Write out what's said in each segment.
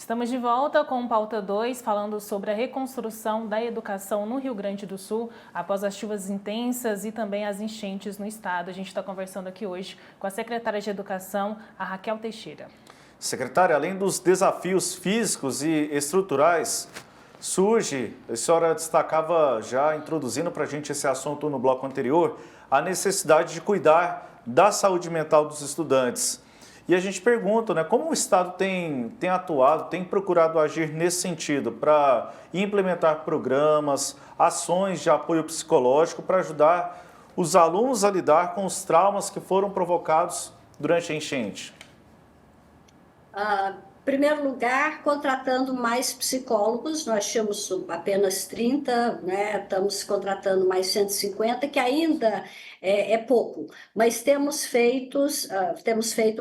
Estamos de volta com o Pauta 2, falando sobre a reconstrução da educação no Rio Grande do Sul, após as chuvas intensas e também as enchentes no estado. A gente está conversando aqui hoje com a secretária de Educação, a Raquel Teixeira. Secretária, além dos desafios físicos e estruturais, surge, a senhora destacava já introduzindo para a gente esse assunto no bloco anterior, a necessidade de cuidar da saúde mental dos estudantes. E a gente pergunta, né, como o Estado tem atuado, tem procurado agir nesse sentido, para implementar programas, ações de apoio psicológico para ajudar os alunos a lidar com os traumas que foram provocados durante a enchente? Em primeiro lugar, contratando mais psicólogos, nós tínhamos apenas 30, né? Estamos contratando mais 150, que ainda é pouco, mas temos feito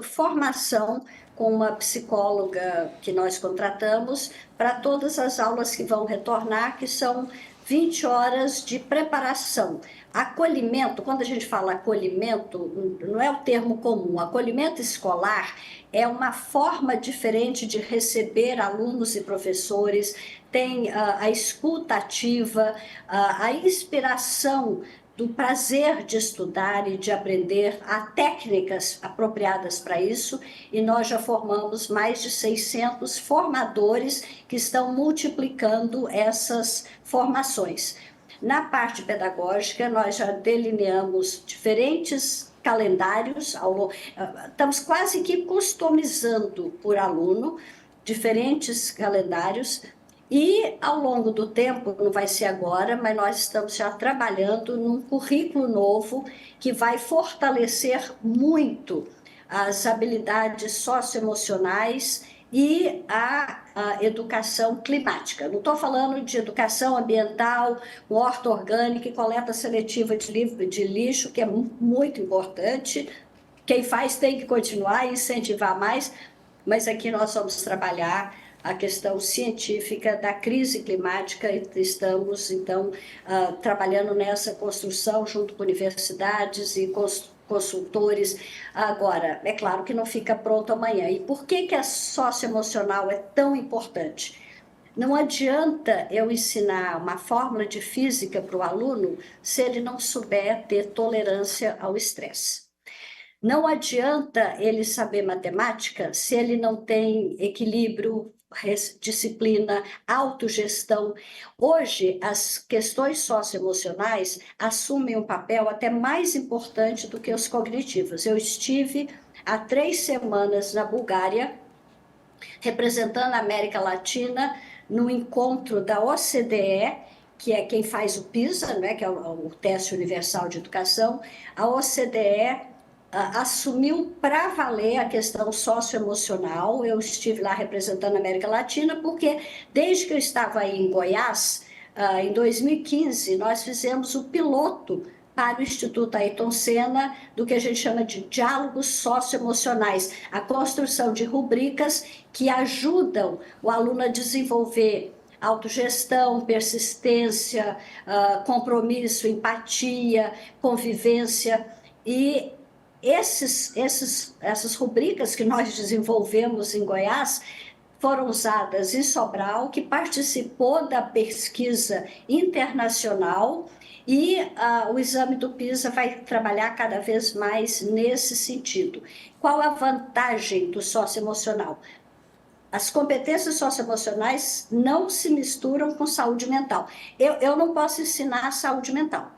formação com uma psicóloga que nós contratamos para todas as aulas que vão retornar, que são 20 horas de preparação. Acolhimento, quando a gente fala acolhimento, não é o termo comum. Acolhimento escolar é uma forma diferente de receber alunos e professores, tem a escuta ativa, a inspiração do prazer de estudar e de aprender, há técnicas apropriadas para isso, e nós já formamos mais de 600 formadores que estão multiplicando essas formações. Na parte pedagógica, nós já delineamos diferentes calendários, estamos quase que customizando por aluno diferentes calendários, e ao longo do tempo, não vai ser agora, mas nós estamos já trabalhando num currículo novo que vai fortalecer muito as habilidades socioemocionais e a educação climática. Não estou falando de educação ambiental, horta orgânica e coleta seletiva de lixo, que é muito importante. Quem faz tem que continuar e incentivar mais, mas aqui nós vamos trabalhar a questão científica da crise climática e estamos, então, trabalhando nessa construção junto com universidades e consultores. Agora, é claro que não fica pronto amanhã. E por que a socioemocional é tão importante? Não adianta eu ensinar uma fórmula de física para o aluno se ele não souber ter tolerância ao estresse. Não adianta ele saber matemática se ele não tem equilíbrio, disciplina, autogestão. Hoje, as questões socioemocionais assumem um papel até mais importante do que os cognitivos. Eu estive há 3 semanas na Bulgária, representando a América Latina, no encontro da OCDE, que é quem faz o PISA, né, que é o Teste Universal de Educação. A OCDE assumiu para valer a questão socioemocional. Eu estive lá representando a América Latina, porque desde que eu estava aí em Goiás, em 2015, nós fizemos o piloto para o Instituto Ayrton Senna, do que a gente chama de diálogos socioemocionais, a construção de rubricas que ajudam o aluno a desenvolver autogestão, persistência, compromisso, empatia, convivência. E essas rubricas que nós desenvolvemos em Goiás foram usadas em Sobral, que participou da pesquisa internacional, e o exame do PISA vai trabalhar cada vez mais nesse sentido. Qual a vantagem do socioemocional? As competências socioemocionais não se misturam com saúde mental. Eu não posso ensinar saúde mental,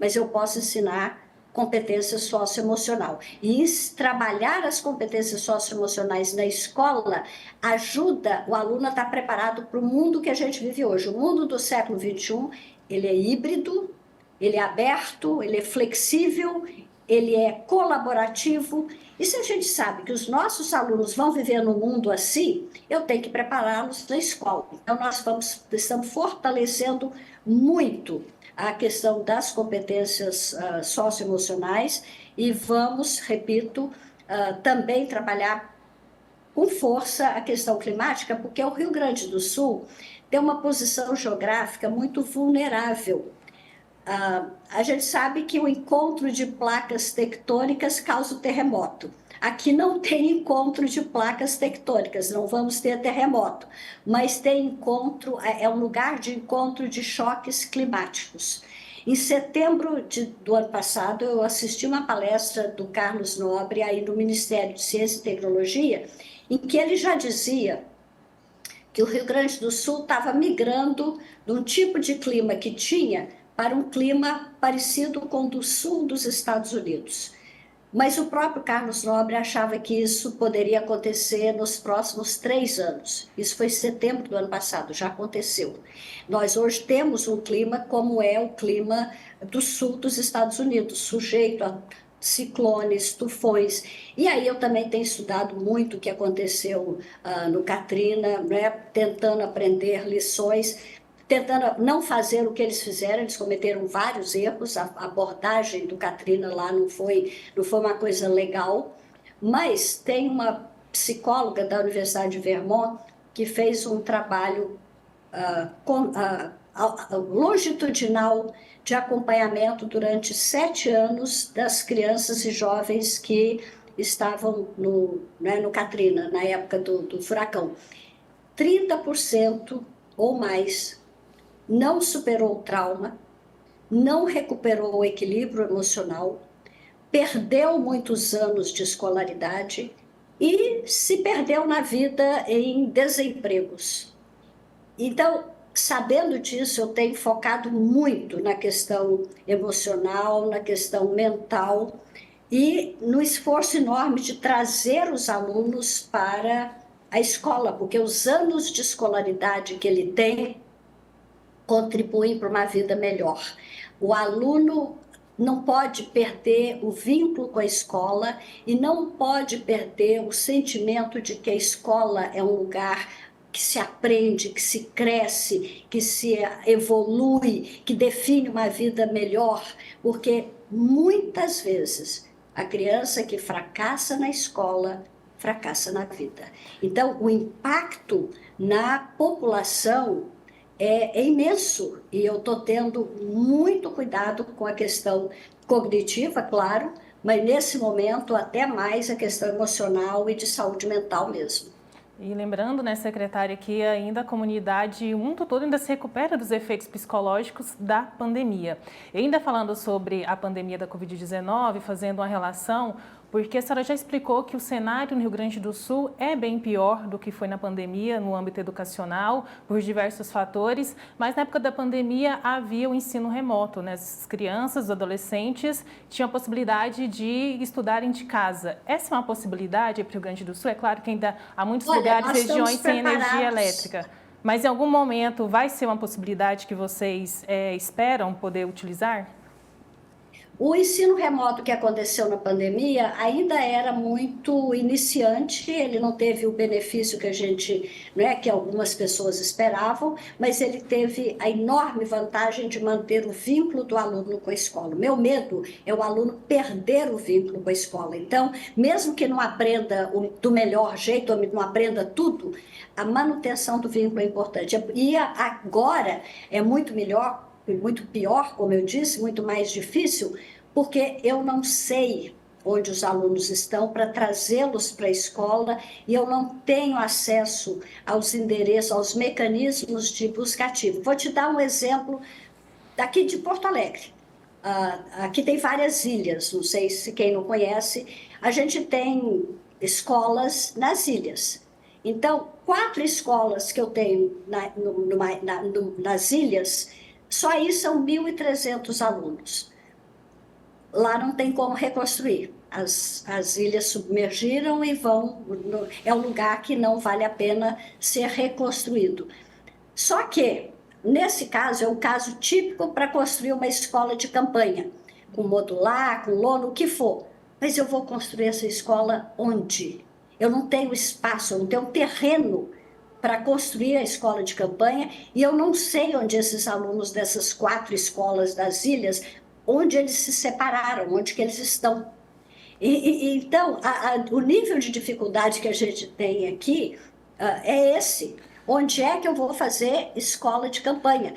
mas eu posso ensinar competência socioemocional. E trabalhar as competências socioemocionais na escola ajuda o aluno a estar preparado para o mundo que a gente vive hoje. O mundo do século XXI, ele é híbrido, ele é aberto, ele é flexível, ele é colaborativo. E se a gente sabe que os nossos alunos vão viver num mundo assim, eu tenho que prepará-los na escola. Então, nós estamos fortalecendo muito a questão das competências socioemocionais e vamos, repito, também trabalhar com força a questão climática, porque o Rio Grande do Sul tem uma posição geográfica muito vulnerável. A gente sabe que o encontro de placas tectônicas causa o terremoto. Aqui não tem encontro de placas tectônicas, não vamos ter terremoto, mas tem encontro, é um lugar de encontro de choques climáticos. Em setembro do ano passado, eu assisti uma palestra do Carlos Nobre, aí do Ministério de Ciência e Tecnologia, em que ele já dizia que o Rio Grande do Sul estava migrando de um tipo de clima que tinha para um clima parecido com o do sul dos Estados Unidos. Mas o próprio Carlos Nobre achava que isso poderia acontecer nos próximos 3 anos. Isso foi em setembro do ano passado, já aconteceu. Nós hoje temos um clima como é o clima do sul dos Estados Unidos, sujeito a ciclones, tufões. E aí eu também tenho estudado muito o que aconteceu no Katrina, né, tentando aprender lições, tentando não fazer o que eles fizeram. Eles cometeram vários erros, a abordagem do Katrina lá não foi uma coisa legal, mas tem uma psicóloga da Universidade de Vermont que fez um trabalho longitudinal de acompanhamento durante 7 anos das crianças e jovens que estavam no Katrina, na época do furacão. 30% ou mais não superou o trauma, não recuperou o equilíbrio emocional, perdeu muitos anos de escolaridade e se perdeu na vida em desempregos. Então, sabendo disso, eu tenho focado muito na questão emocional, na questão mental e no esforço enorme de trazer os alunos para a escola, porque os anos de escolaridade que ele tem contribuem para uma vida melhor. O aluno não pode perder o vínculo com a escola e não pode perder o sentimento de que a escola é um lugar que se aprende, que se cresce, que se evolui, que define uma vida melhor, porque muitas vezes a criança que fracassa na escola fracassa na vida. Então, o impacto na população é imenso e eu estou tendo muito cuidado com a questão cognitiva, claro, mas nesse momento até mais a questão emocional e de saúde mental mesmo. E lembrando, né, secretária, que ainda a comunidade, o mundo todo ainda se recupera dos efeitos psicológicos da pandemia. E ainda falando sobre a pandemia da Covid-19, fazendo uma relação, porque a senhora já explicou que o cenário no Rio Grande do Sul é bem pior do que foi na pandemia, no âmbito educacional, por diversos fatores, mas na época da pandemia havia o ensino remoto, né? As crianças, os adolescentes tinham a possibilidade de estudarem de casa. Essa é uma possibilidade para o Rio Grande do Sul? É claro que ainda há muitos lugares, regiões sem energia elétrica, mas em algum momento vai ser uma possibilidade que vocês esperam poder utilizar? O ensino remoto que aconteceu na pandemia ainda era muito iniciante, ele não teve o benefício que que algumas pessoas esperavam, mas ele teve a enorme vantagem de manter o vínculo do aluno com a escola. O meu medo é o aluno perder o vínculo com a escola. Então, mesmo que não aprenda do melhor jeito, ou não aprenda tudo, a manutenção do vínculo é importante. E agora é muito melhor, muito pior, como eu disse, muito mais difícil, porque eu não sei onde os alunos estão para trazê-los para a escola e eu não tenho acesso aos endereços, aos mecanismos de busca ativa. Vou te dar um exemplo daqui de Porto Alegre. Aqui tem várias ilhas, não sei se quem não conhece, a gente tem escolas nas ilhas. Então, 4 escolas que eu tenho nas ilhas, só aí são 1.300 alunos. Lá não tem como reconstruir. As ilhas submergiram e é um lugar que não vale a pena ser reconstruído. Só que, nesse caso, é um caso típico para construir uma escola de campanha, com modular, com lona, o que for. Mas eu vou construir essa escola onde? Eu não tenho espaço, eu não tenho terreno para construir a escola de campanha e eu não sei onde esses alunos dessas 4 escolas das ilhas, onde eles se separaram, onde que eles estão. Então, o nível de dificuldade que a gente tem aqui é esse. Onde é que eu vou fazer escola de campanha?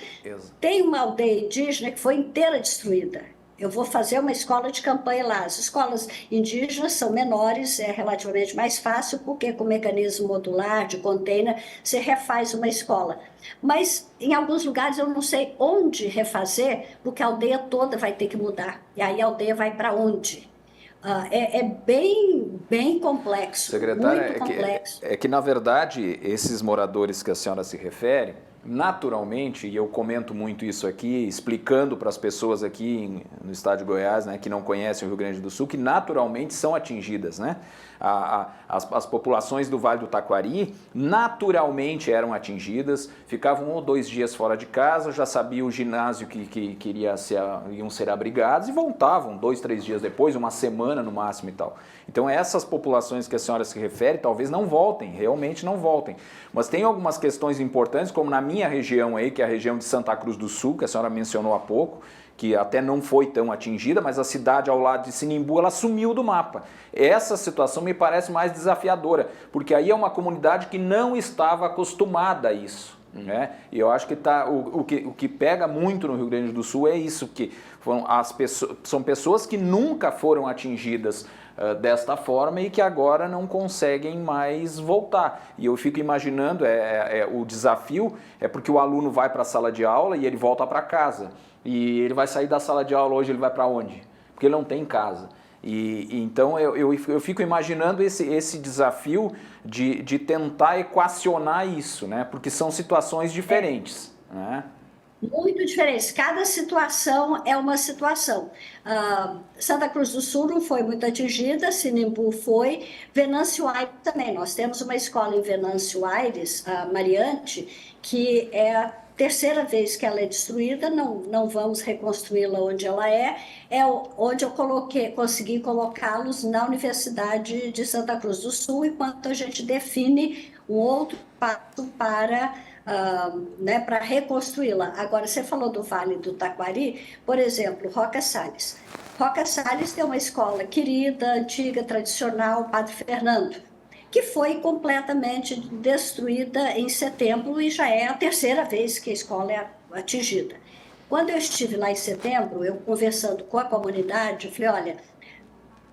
Tem uma aldeia indígena que foi inteira destruída. eu vou fazer uma escola de campanha lá. As escolas indígenas são menores, é relativamente mais fácil, porque com mecanismo modular, de container, você refaz uma escola. Mas em alguns lugares eu não sei onde refazer, porque a aldeia toda vai ter que mudar. E aí a aldeia vai para onde? É bem complexo, Secretária, muito complexo. é que, na verdade, esses moradores que a senhora se refere, naturalmente, e eu comento muito isso aqui, explicando para as pessoas aqui no estado de Goiás, né, que não conhecem o Rio Grande do Sul, que naturalmente são atingidas, né? As populações do Vale do Taquari naturalmente eram atingidas, ficavam 1 ou 2 dias fora de casa, já sabia o ginásio que iam ser abrigados e voltavam 2, 3 dias depois, uma semana no máximo e tal. Então essas populações que a senhora se refere talvez não voltem, realmente não voltem. Mas tem algumas questões importantes, como na minha região aí, que é a região de Santa Cruz do Sul, que a senhora mencionou há pouco, que até não foi tão atingida, mas a cidade ao lado de Sinimbu, ela sumiu do mapa. Essa situação me parece mais desafiadora, porque aí é uma comunidade que não estava acostumada a isso. Né? E eu acho que o que pega muito no Rio Grande do Sul é isso, que são pessoas que nunca foram atingidas desta forma e que agora não conseguem mais voltar. E eu fico imaginando, o desafio é porque o aluno vai para a sala de aula e ele volta para casa. E ele vai sair da sala de aula hoje, ele vai para onde? Porque ele não tem casa. Então eu fico imaginando esse desafio de tentar equacionar isso, né? Porque são situações diferentes. Né? Muito diferentes. Cada situação é uma situação. Santa Cruz do Sul não foi muito atingida, Sinimbu foi, Venâncio Aires também. Nós temos uma escola em Venâncio Aires, a Mariante, que é a terceira vez que ela é destruída, não vamos reconstruí-la onde ela é onde eu consegui colocá-los na Universidade de Santa Cruz do Sul, enquanto a gente define um outro passo para reconstruí-la. Agora, você falou do Vale do Taquari, por exemplo, Roca Salles. Roca Salles tem uma escola querida, antiga, tradicional, Padre Fernando, que foi completamente destruída em setembro e já é a terceira vez que a escola é atingida. Quando eu estive lá em setembro, eu conversando com a comunidade, eu falei, olha,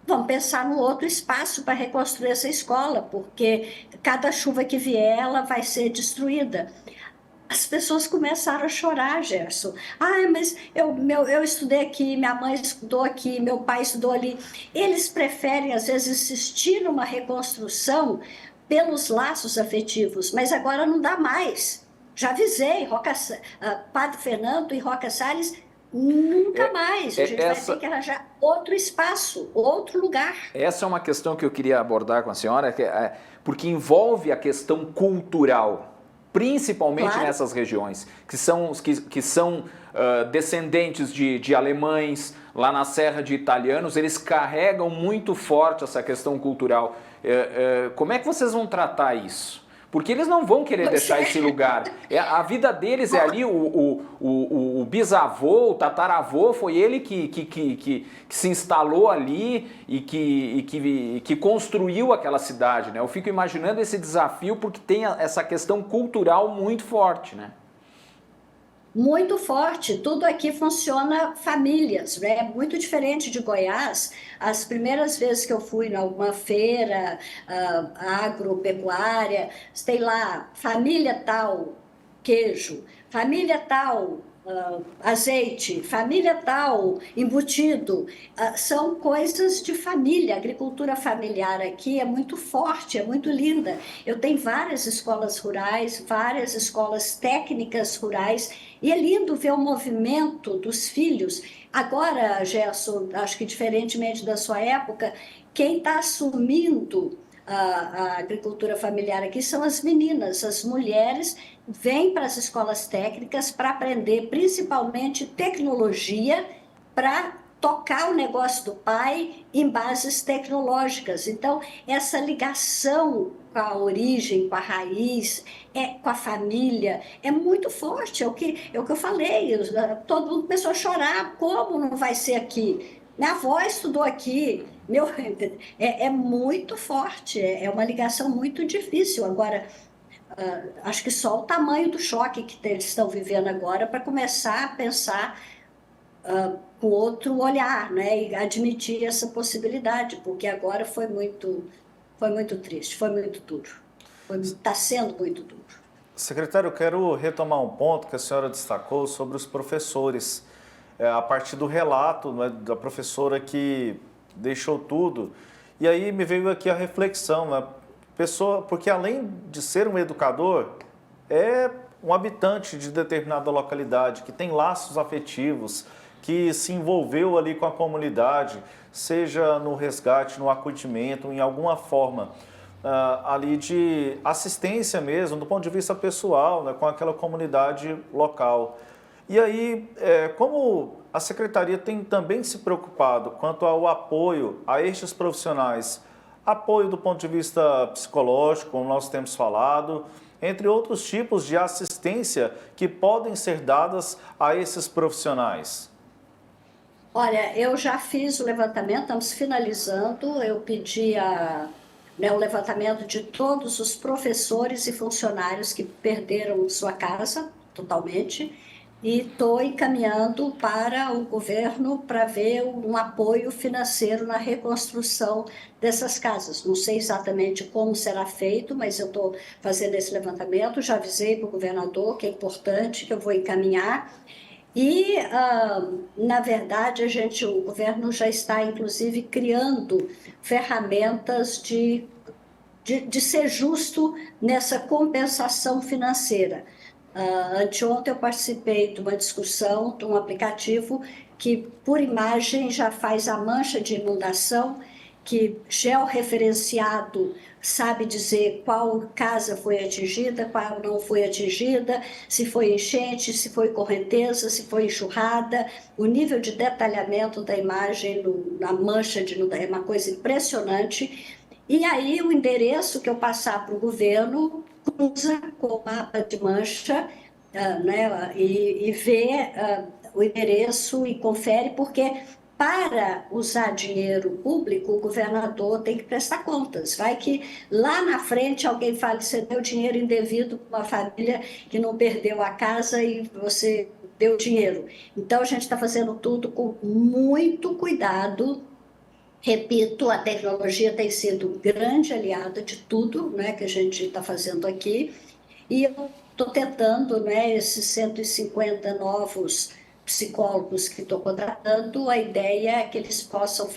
vamos pensar no outro espaço para reconstruir essa escola, porque cada chuva que vier, ela vai ser destruída. As pessoas começaram a chorar, Gerson. Mas eu estudei aqui, minha mãe estudou aqui, meu pai estudou ali. Eles preferem, às vezes, insistir numa reconstrução pelos laços afetivos, mas agora não dá mais. Já avisei, Padre Fernando e Roca Salles, nunca mais. A gente vai ter que arranjar outro espaço, outro lugar. Essa é uma questão que eu queria abordar com a senhora, porque envolve a questão cultural, principalmente claro. Nessas regiões, que são descendentes de alemães, lá na Serra de italianos, eles carregam muito forte essa questão cultural. Como é que vocês vão tratar isso? Porque eles não vão querer deixar esse lugar. A vida deles é ali, o bisavô, o tataravô, foi ele que se instalou ali e que construiu aquela cidade. Né? Eu fico imaginando esse desafio porque tem essa questão cultural muito forte. Né? Muito forte, tudo aqui funciona famílias, né? É muito diferente de Goiás. As primeiras vezes que eu fui em alguma feira agropecuária, tem lá, família tal, queijo, família tal, azeite, família tal, embutido, são coisas de família. A agricultura familiar aqui é muito forte, é muito linda. Eu tenho várias escolas rurais, várias escolas técnicas rurais, e é lindo ver o movimento dos filhos. Agora, Gerson, acho que diferentemente da sua época, quem está assumindo a agricultura familiar aqui são as meninas, as mulheres vêm para as escolas técnicas para aprender principalmente tecnologia, para tocar o negócio do pai em bases tecnológicas. Então, essa ligação com a origem, com a raiz, com a família, é muito forte. É o que eu falei, todo mundo começou a chorar, como não vai ser aqui? Minha avó estudou aqui, é muito forte, é uma ligação muito difícil. Agora, acho que só o tamanho do choque que eles estão vivendo agora para começar a pensar com outro olhar, né? E admitir essa possibilidade, porque agora foi muito triste, foi muito duro. Está sendo muito duro. Secretário, eu quero retomar um ponto que a senhora destacou sobre os professores. A partir do relato, né, da professora que deixou tudo. E aí me veio aqui a reflexão, né? Porque além de ser um educador, é um habitante de determinada localidade, que tem laços afetivos, que se envolveu ali com a comunidade, seja no resgate, no acolhimento, em alguma forma ali de assistência mesmo, do ponto de vista pessoal, né, com aquela comunidade local. E aí, como a Secretaria tem também se preocupado quanto ao apoio a estes profissionais, apoio do ponto de vista psicológico, como nós temos falado, entre outros tipos de assistência que podem ser dadas a esses profissionais? Olha, eu já fiz o levantamento, estamos finalizando, eu pedi o levantamento de todos os professores e funcionários que perderam sua casa totalmente e estou encaminhando para o governo para ver um apoio financeiro na reconstrução dessas casas. Não sei exatamente como será feito, mas eu estou fazendo esse levantamento, já avisei para o governador que é importante, que eu vou encaminhar. E, na verdade, o governo já está, inclusive, criando ferramentas de ser justo nessa compensação financeira. Anteontem eu participei de uma discussão de um aplicativo que, por imagem, já faz a mancha de inundação, que georreferenciado sabe dizer qual casa foi atingida, qual não foi atingida, se foi enchente, se foi correnteza, se foi enxurrada. O nível de detalhamento da imagem na mancha de inundação é uma coisa impressionante. E aí o endereço que eu passar para o governo cruza com o mapa de mancha, né, e vê o endereço e confere, porque para usar dinheiro público, o governador tem que prestar contas. Vai que lá na frente alguém fale que você deu dinheiro indevido para uma família que não perdeu a casa e você deu dinheiro. Então, a gente está fazendo tudo com muito cuidado. Repito, a tecnologia tem sido grande aliada de tudo, né, que a gente está fazendo aqui. E eu estou tentando, né, esses 150 novos psicólogos que estou contratando, a ideia é que eles possam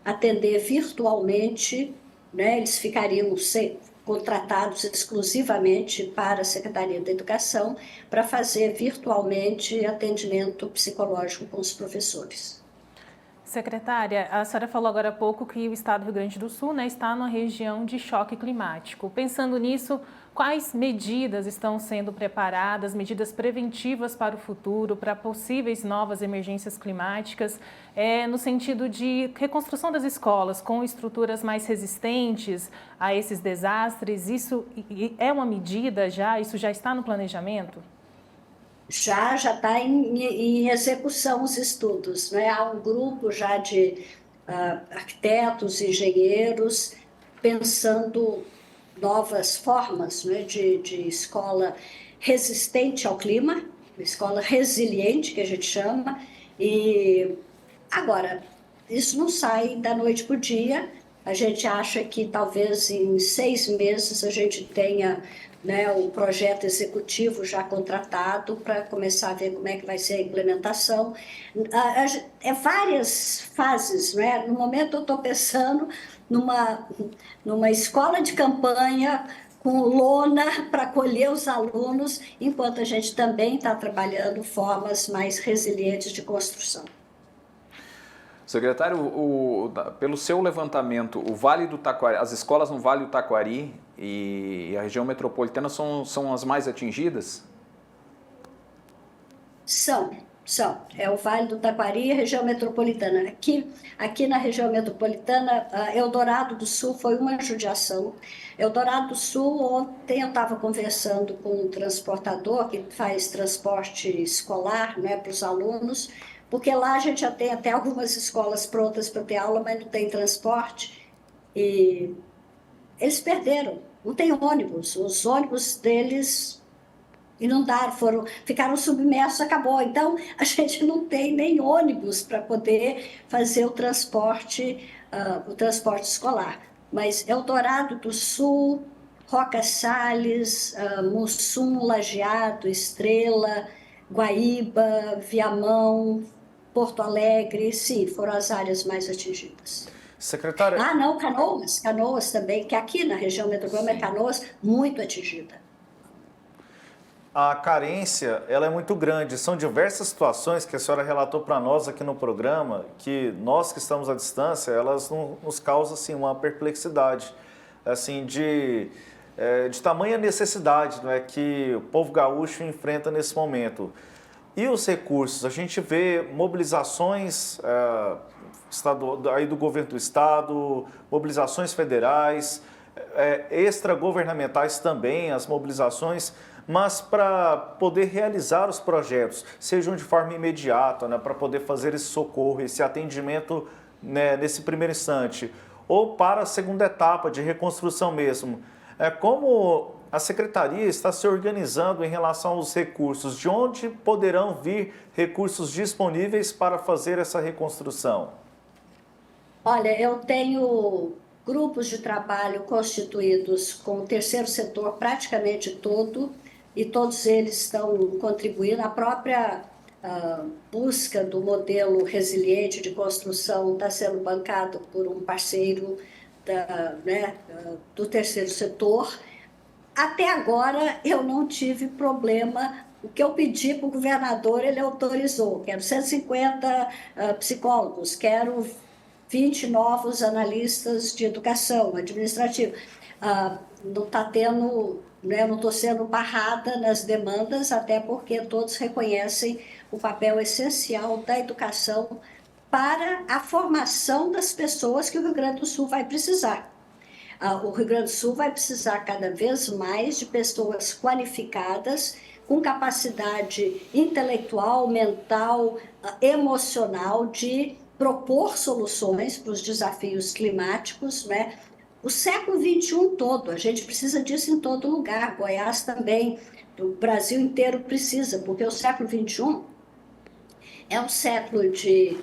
atender virtualmente, né, eles ficariam contratados exclusivamente para a Secretaria da Educação para fazer virtualmente atendimento psicológico com os professores. Secretária, a senhora falou agora há pouco que o estado do Rio Grande do Sul, né, está numa região de choque climático. Pensando nisso, quais medidas estão sendo preparadas, medidas preventivas para o futuro, para possíveis novas emergências climáticas, no sentido de reconstrução das escolas com estruturas mais resistentes a esses desastres? Isso é uma medida já? Isso já está no planejamento? Já está em execução os estudos, né? Há um grupo já de arquitetos, engenheiros, pensando novas formas, né, de escola resistente ao clima, escola resiliente, que a gente chama. E agora, isso não sai da noite para o dia. A gente acha que talvez em 6 meses a gente tenha, né, o projeto executivo já contratado para começar a ver como é que vai ser a implementação. É várias fases, né? No momento eu estou pensando numa escola de campanha com lona para acolher os alunos, enquanto a gente também está trabalhando formas mais resilientes de construção. Secretário, pelo seu levantamento, o Vale do Taquari, as escolas no Vale do Taquari e a região metropolitana são as mais atingidas? São. É o Vale do Taquari e a região metropolitana. Aqui na região metropolitana, Eldorado do Sul foi uma judiação. Eldorado do Sul, ontem eu estava conversando com um transportador que faz transporte escolar, né, para os alunos, porque lá a gente já tem até algumas escolas prontas para ter aula, mas não tem transporte. E eles perderam, não tem ônibus. Os ônibus deles inundaram, ficaram submersos, acabou. Então, a gente não tem nem ônibus para poder fazer o transporte escolar. Mas Eldorado do Sul, Roca Salles, Mussum, Lajeado, Estrela, Guaíba, Viamão, Porto Alegre, sim, foram as áreas mais atingidas. Secretária... não, Canoas também, que aqui na região metropolitana, Canoas, muito atingida. A carência, ela é muito grande. São diversas situações que a senhora relatou para nós aqui no programa, que nós que estamos à distância, elas nos causam assim, uma perplexidade, assim, de tamanha necessidade, não é, que o povo gaúcho enfrenta nesse momento. E os recursos? A gente vê mobilizações aí do governo do estado, mobilizações federais, extragovernamentais também, as mobilizações, mas para poder realizar os projetos, sejam de forma imediata, né, para poder fazer esse socorro, esse atendimento, né, nesse primeiro instante, ou para a segunda etapa de reconstrução mesmo. Como a Secretaria está se organizando em relação aos recursos? De onde poderão vir recursos disponíveis para fazer essa reconstrução? Olha, eu tenho grupos de trabalho constituídos com o terceiro setor praticamente todo, e todos eles estão contribuindo. A própria busca do modelo resiliente de construção está sendo bancado por um parceiro do terceiro setor. Até agora eu não tive problema. O que eu pedi para o governador, ele autorizou. Quero 150 psicólogos, quero 20 novos analistas de educação administrativa. Não está tendo, né, não estou sendo barrada nas demandas, até porque todos reconhecem o papel essencial da educação para a formação das pessoas que o Rio Grande do Sul vai precisar. O Rio Grande do Sul vai precisar cada vez mais de pessoas qualificadas, com capacidade intelectual, mental, emocional, de propor soluções para os desafios climáticos, né? O século XXI todo, a gente precisa disso em todo lugar, Goiás também, o Brasil inteiro precisa, porque o século XXI é um século de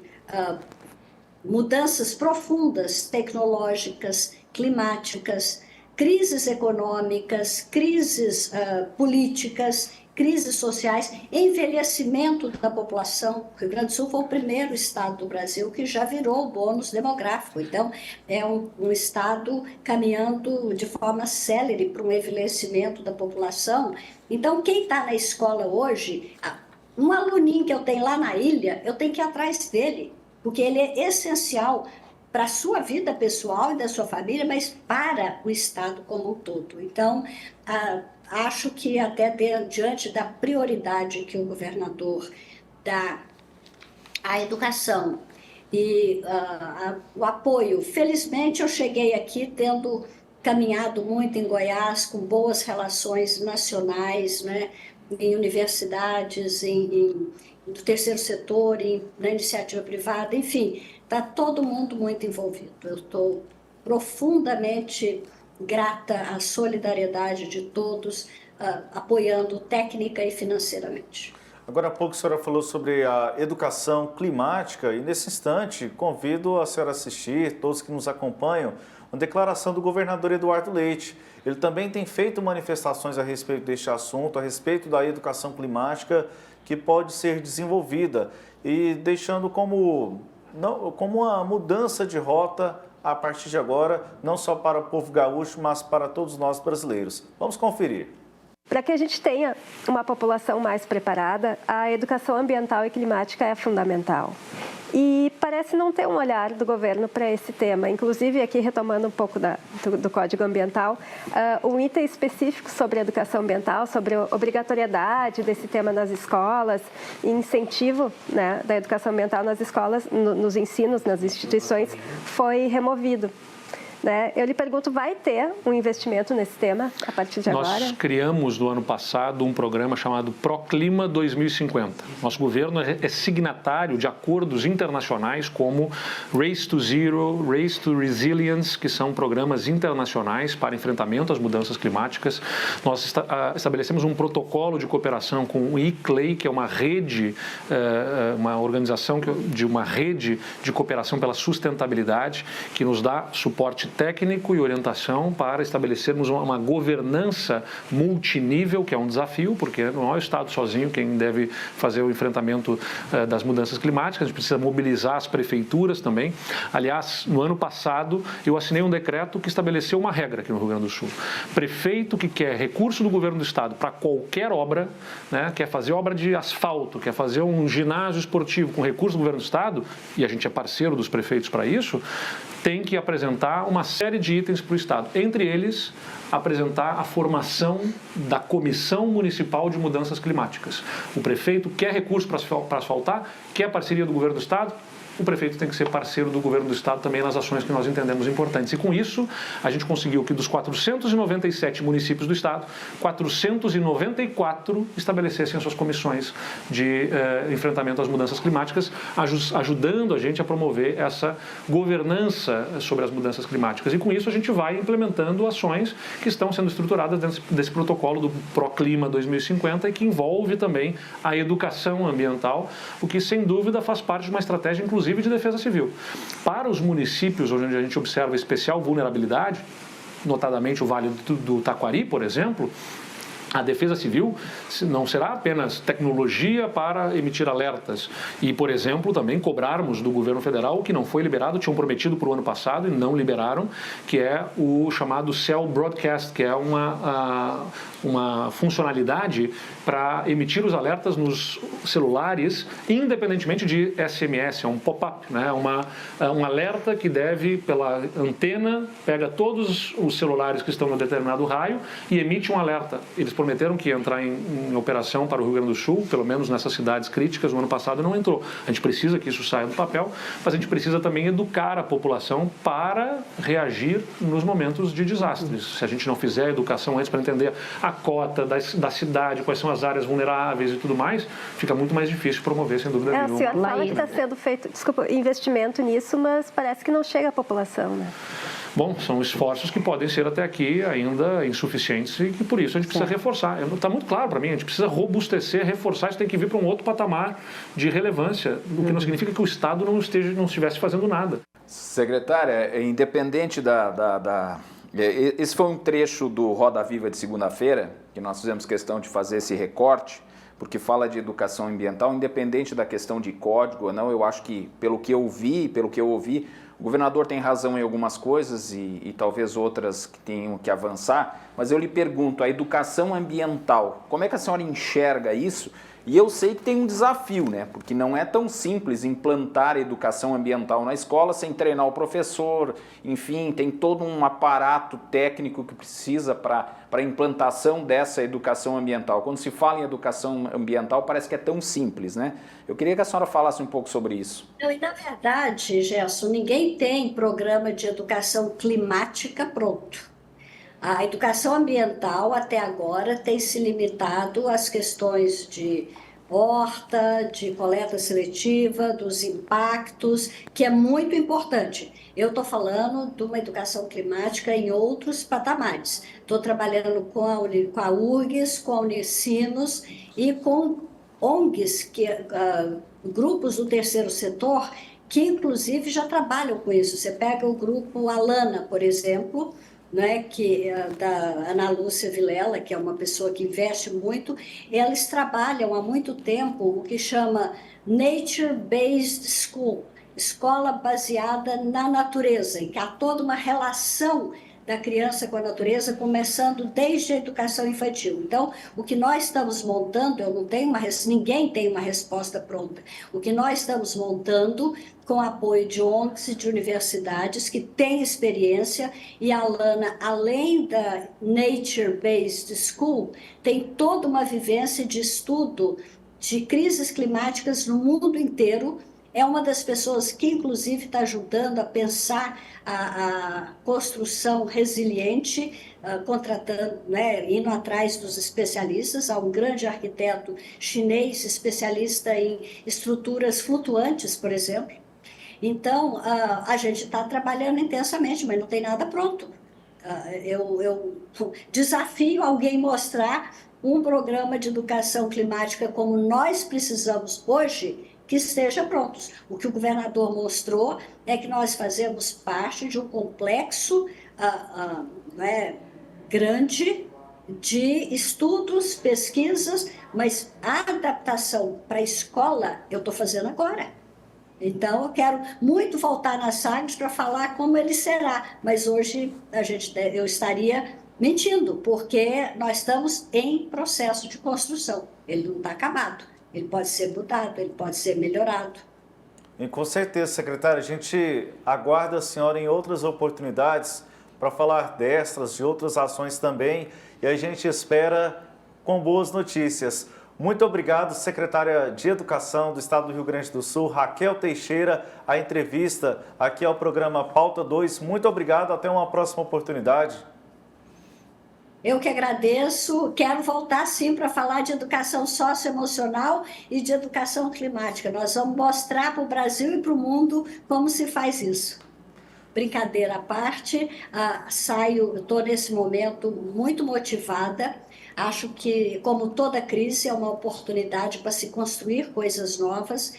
mudanças profundas, tecnológicas, climáticas, crises econômicas, crises políticas, crises sociais, envelhecimento da população. O Rio Grande do Sul foi o primeiro estado do Brasil que já virou o bônus demográfico. Então, é um estado caminhando de forma célere para um envelhecimento da população. Então, quem está na escola hoje, um aluninho que eu tenho lá na ilha, eu tenho que ir atrás dele, porque ele é essencial para a sua vida pessoal e da sua família, mas para o estado como um todo. Então, acho que até diante da prioridade que o governador dá à educação e o apoio, felizmente eu cheguei aqui tendo caminhado muito em Goiás, com boas relações nacionais, né, em universidades, do terceiro setor, na iniciativa privada, enfim, está todo mundo muito envolvido. Eu estou profundamente grata à solidariedade de todos, apoiando técnica e financeiramente. Agora há pouco a senhora falou sobre a educação climática e nesse instante convido a senhora a assistir, todos que nos acompanham, uma declaração do governador Eduardo Leite. Ele também tem feito manifestações a respeito deste assunto, a respeito da educação climática que pode ser desenvolvida e deixando como uma mudança de rota a partir de agora, não só para o povo gaúcho, mas para todos nós brasileiros. Vamos conferir. Para que a gente tenha uma população mais preparada, a educação ambiental e climática é fundamental. E parece não ter um olhar do governo para esse tema. Inclusive, aqui retomando um pouco do Código Ambiental, um item específico sobre educação ambiental, sobre a obrigatoriedade desse tema nas escolas, incentivo, né, da educação ambiental nas escolas, nos ensinos, nas instituições, foi removido. né? Eu lhe pergunto, vai ter um investimento nesse tema a partir de agora? Nós criamos no ano passado um programa chamado ProClima 2050. Nosso governo é signatário de acordos internacionais como Race to Zero, Race to Resilience, que são programas internacionais para enfrentamento às mudanças climáticas. Nós estabelecemos um protocolo de cooperação com o ICLEI, que é uma rede, uma organização de uma rede de cooperação pela sustentabilidade, que nos dá suporte técnico e orientação para estabelecermos uma governança multinível, que é um desafio, porque não é o Estado sozinho quem deve fazer o enfrentamento das mudanças climáticas, a gente precisa mobilizar as prefeituras também. Aliás, no ano passado, eu assinei um decreto que estabeleceu uma regra aqui no Rio Grande do Sul. Prefeito que quer recurso do governo do Estado para qualquer obra, né, quer fazer obra de asfalto, quer fazer um ginásio esportivo com recurso do governo do Estado, e a gente é parceiro dos prefeitos para isso, tem que apresentar uma série de itens para o Estado. Entre eles, apresentar a formação da Comissão Municipal de Mudanças Climáticas. O prefeito quer recurso para asfaltar, quer parceria do governo do Estado, o prefeito tem que ser parceiro do governo do Estado também nas ações que nós entendemos importantes. E com isso, a gente conseguiu que dos 497 municípios do Estado, 494 estabelecessem as suas comissões de enfrentamento às mudanças climáticas, ajudando a gente a promover essa governança sobre as mudanças climáticas. E com isso, a gente vai implementando ações que estão sendo estruturadas dentro desse protocolo do ProClima 2050 e que envolve também a educação ambiental, o que, sem dúvida, faz parte de uma estratégia, inclusive, de defesa civil. Para os municípios onde a gente observa especial vulnerabilidade, notadamente o Vale do Taquari, por exemplo, a defesa civil não será apenas tecnologia para emitir alertas e, por exemplo, também cobrarmos do governo federal o que não foi liberado, tinham prometido para o ano passado e não liberaram, que é o chamado Cell Broadcast, que é uma funcionalidade para emitir os alertas nos celulares, independentemente de SMS, é um pop-up, né? Um alerta que deve, pela antena, pega todos os celulares que estão em um determinado raio e emite um alerta. Eles prometeram que ia entrar em operação para o Rio Grande do Sul, pelo menos nessas cidades críticas, no ano passado não entrou. A gente precisa que isso saia do papel, mas a gente precisa também educar a população para reagir nos momentos de desastres. Se a gente não fizer a educação antes para entender a cota da cidade, quais são as áreas vulneráveis e tudo mais, fica muito mais difícil promover, sem dúvida nenhuma. A senhora fala que está sendo feito, investimento nisso, mas parece que não chega à população, né? Bom, são esforços que podem ser até aqui ainda insuficientes e que por isso a gente precisa reforçar. Está muito claro para mim, a gente precisa robustecer, reforçar, isso tem que vir para um outro patamar de relevância, o que não significa que o Estado não estivesse fazendo nada. Secretária, independente esse foi um trecho do Roda Viva de segunda-feira, que nós fizemos questão de fazer esse recorte, porque fala de educação ambiental, independente da questão de código ou não, eu acho que, pelo que eu ouvi, o governador tem razão em algumas coisas e talvez outras que tenham que avançar, mas eu lhe pergunto, a educação ambiental, como é que a senhora enxerga isso? E eu sei que tem um desafio, né? Porque não é tão simples implantar a educação ambiental na escola sem treinar o professor, enfim, tem todo um aparato técnico que precisa para a implantação dessa educação ambiental. Quando se fala em educação ambiental, parece que é tão simples, né? Eu queria que a senhora falasse um pouco sobre isso. Não, e na verdade, Gerson, ninguém tem programa de educação climática pronto. A educação ambiental, até agora, tem se limitado às questões de horta, de coleta seletiva, dos impactos, que é muito importante. Eu estou falando de uma educação climática em outros patamares. Estou trabalhando com a URGS, com a Unicinos e com ONGs, grupos do terceiro setor, que inclusive já trabalham com isso. Você pega o grupo Alana, por exemplo, né, que da Ana Lúcia Vilela, que é uma pessoa que investe muito, eles trabalham há muito tempo o que chama Nature Based School, escola baseada na natureza, em que há toda uma relação da criança com a natureza, começando desde a educação infantil. Então, o que nós estamos montando, ninguém tem uma resposta pronta. O que nós estamos montando, com apoio de ONGs e de universidades que têm experiência, e a Alana, além da Nature Based School, tem toda uma vivência de estudo de crises climáticas no mundo inteiro, é uma das pessoas que, inclusive, está ajudando a pensar a construção resiliente, contratando, né, indo atrás dos especialistas. Há um grande arquiteto chinês especialista em estruturas flutuantes, por exemplo. Então, a gente está trabalhando intensamente, mas não tem nada pronto. Eu desafio alguém mostrar um programa de educação climática como nós precisamos hoje, que esteja pronto. O que o governador mostrou é que nós fazemos parte de um complexo grande de estudos, pesquisas, mas a adaptação para a escola eu estou fazendo agora. Então, eu quero muito voltar na Sagres para falar como ele será, mas hoje eu estaria mentindo, porque nós estamos em processo de construção. Ele não está acabado, ele pode ser mudado, ele pode ser melhorado. E com certeza, secretária, a gente aguarda a senhora em outras oportunidades para falar destas, de outras ações também, e a gente espera com boas notícias. Muito obrigado, secretária de Educação do Estado do Rio Grande do Sul, Raquel Teixeira, a entrevista aqui ao programa Pauta 2. Muito obrigado, até uma próxima oportunidade. Eu que agradeço, quero voltar sim para falar de educação socioemocional e de educação climática. Nós vamos mostrar para o Brasil e para o mundo como se faz isso. Brincadeira à parte, estou nesse momento muito motivada. Acho que, como toda crise, é uma oportunidade para se construir coisas novas.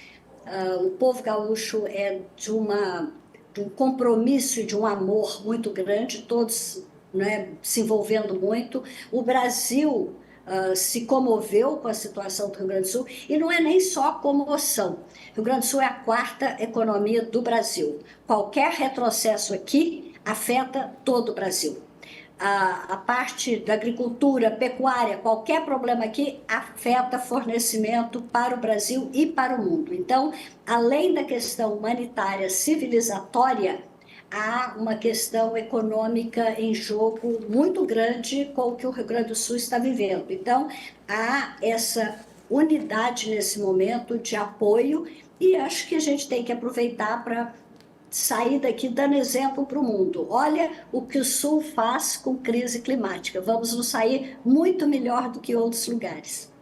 O povo gaúcho é de um compromisso e de um amor muito grande, todos, né, se envolvendo muito. O Brasil se comoveu com a situação do Rio Grande do Sul, e não é nem só comoção. O Rio Grande do Sul é a 4ª economia do Brasil. Qualquer retrocesso aqui afeta todo o Brasil. A parte da agricultura, pecuária, qualquer problema aqui afeta fornecimento para o Brasil e para o mundo. Então, além da questão humanitária, civilizatória, há uma questão econômica em jogo muito grande com o que o Rio Grande do Sul está vivendo. Então, há essa unidade nesse momento de apoio, e acho que a gente tem que aproveitar para sair daqui dando exemplo para o mundo. Olha o que o Sul faz com crise climática. Vamos nos sair muito melhor do que outros lugares.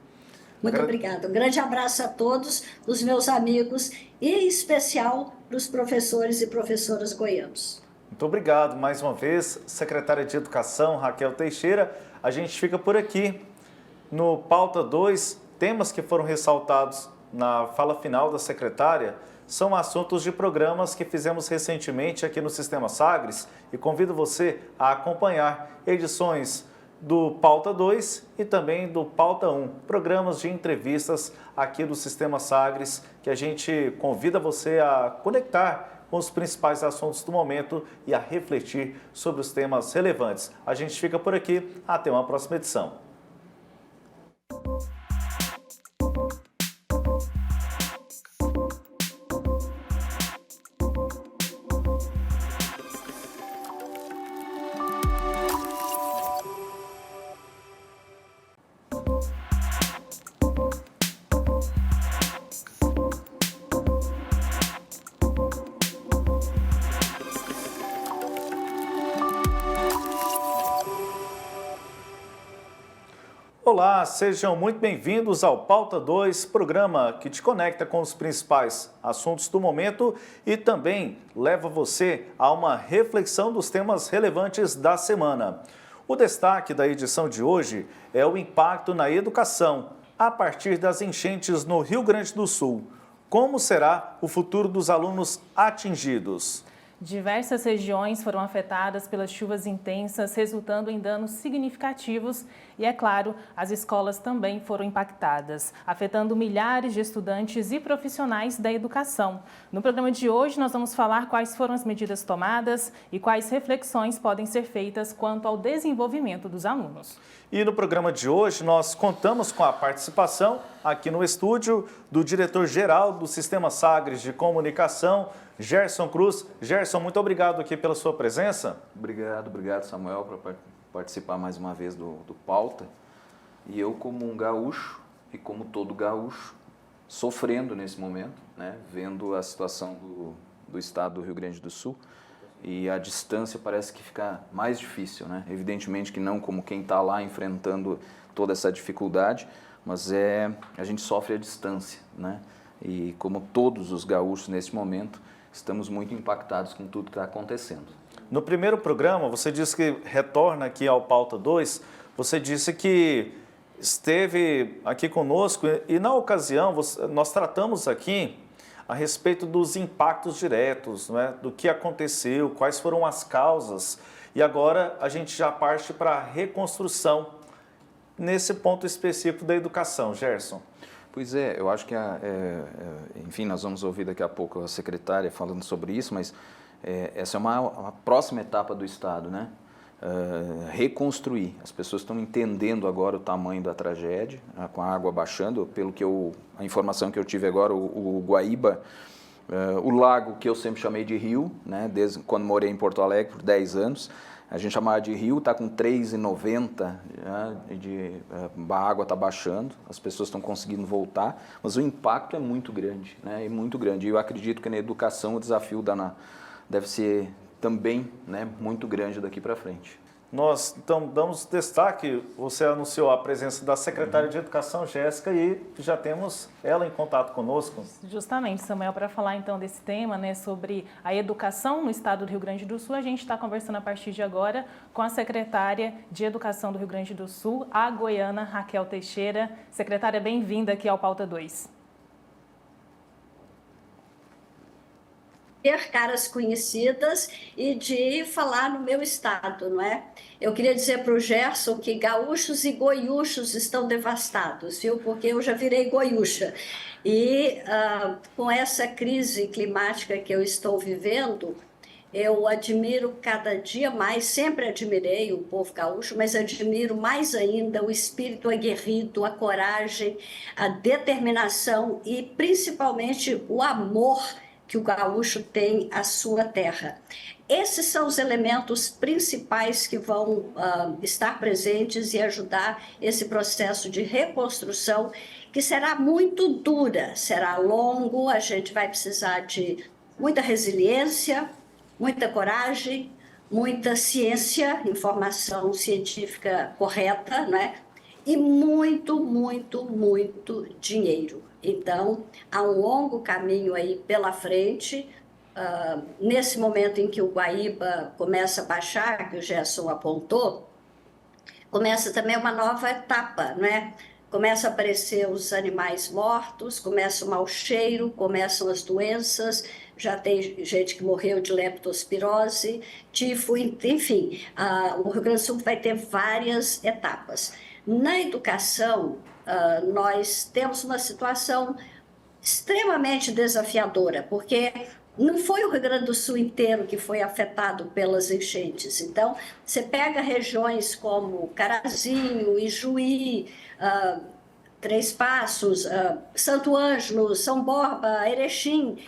Muito obrigada. Um grande abraço a todos os meus amigos, e em especial para os professores e professoras goianos. Muito obrigado mais uma vez, secretária de Educação, Raquel Teixeira. A gente fica por aqui no Pauta 2. Temas que foram ressaltados na fala final da secretária são assuntos de programas que fizemos recentemente aqui no Sistema Sagres, e convido você a acompanhar edições do Pauta 2 e também do Pauta 1, programas de entrevistas aqui do Sistema Sagres, que a gente convida você a conectar com os principais assuntos do momento e a refletir sobre os temas relevantes. A gente fica por aqui, até uma próxima edição. Olá, sejam muito bem-vindos ao Pauta 2, programa que te conecta com os principais assuntos do momento e também leva você a uma reflexão dos temas relevantes da semana. O destaque da edição de hoje é o impacto na educação a partir das enchentes no Rio Grande do Sul. Como será o futuro dos alunos atingidos? Diversas regiões foram afetadas pelas chuvas intensas, resultando em danos significativos e, é claro, as escolas também foram impactadas, afetando milhares de estudantes e profissionais da educação. No programa de hoje, nós vamos falar quais foram as medidas tomadas e quais reflexões podem ser feitas quanto ao desenvolvimento dos alunos. E no programa de hoje, nós contamos com a participação aqui no estúdio do diretor-geral do Sistema Sagres de Comunicação, Gerson Cruz. Gerson, muito obrigado aqui pela sua presença. Obrigado Samuel, por participar mais uma vez do Pauta. E eu, como um gaúcho e como todo gaúcho, sofrendo nesse momento, né, vendo a situação do estado do Rio Grande do Sul, e a distância parece que fica mais difícil, né? Evidentemente que não como quem está lá enfrentando toda essa dificuldade, mas a gente sofre a distância, né? E como todos os gaúchos nesse momento, estamos muito impactados com tudo que está acontecendo. No primeiro programa, você disse que retorna aqui ao Pauta 2, você disse que esteve aqui conosco e na ocasião nós tratamos aqui a respeito dos impactos diretos, né, do que aconteceu, quais foram as causas, e agora a gente já parte para a reconstrução nesse ponto específico da educação. Gerson. Pois é, eu acho que, enfim, nós vamos ouvir daqui a pouco a secretária falando sobre isso, mas essa é uma próxima etapa do Estado, né? Reconstruir. As pessoas estão entendendo agora o tamanho da tragédia, com a água baixando, pelo que a informação que eu tive agora, o Guaíba, o lago que eu sempre chamei de rio, né, desde quando morei em Porto Alegre por 10 anos, a gente chamava de rio, está com 3,90, né, a água está baixando, as pessoas estão conseguindo voltar, mas o impacto é muito grande, né, é muito grande. E eu acredito que na educação o desafio deve ser também, né, muito grande daqui para frente. Nós, então, damos destaque, você anunciou a presença da secretária de Educação, Jéssica, e já temos ela em contato conosco. Justamente, Samuel, para falar então desse tema, né, sobre a educação no estado do Rio Grande do Sul, a gente está conversando a partir de agora com a secretária de Educação do Rio Grande do Sul, a goiana Raquel Teixeira. Secretária, bem-vinda aqui ao Pauta 2. Ter caras conhecidas e de falar no meu estado, não é? Eu queria dizer para o Gerson que gaúchos e goiúchos estão devastados, viu? Porque eu já virei goiúcha. E com essa crise climática que eu estou vivendo, eu admiro cada dia mais, sempre admirei o povo gaúcho, mas admiro mais ainda o espírito aguerrido, a coragem, a determinação e principalmente o amor que o gaúcho tem à sua terra. Esses são os elementos principais que vão estar presentes e ajudar esse processo de reconstrução, que será muito dura, será longo, a gente vai precisar de muita resiliência, muita coragem, muita ciência, informação científica correta, né? E muito, muito, muito dinheiro. Então, há um longo caminho aí pela frente. Nesse momento em que o Guaíba começa a baixar, que o Gerson apontou, começa também uma nova etapa, né? Começa a aparecer os animais mortos, começa o mau cheiro, começam as doenças, já tem gente que morreu de leptospirose, tifo, enfim, o Rio Grande do Sul vai ter várias etapas. Na educação, nós temos uma situação extremamente desafiadora, porque não foi o Rio Grande do Sul inteiro que foi afetado pelas enchentes. Então, você pega regiões como Carazinho, Ijuí, Três Passos, Santo Ângelo, São Borba, Erechim,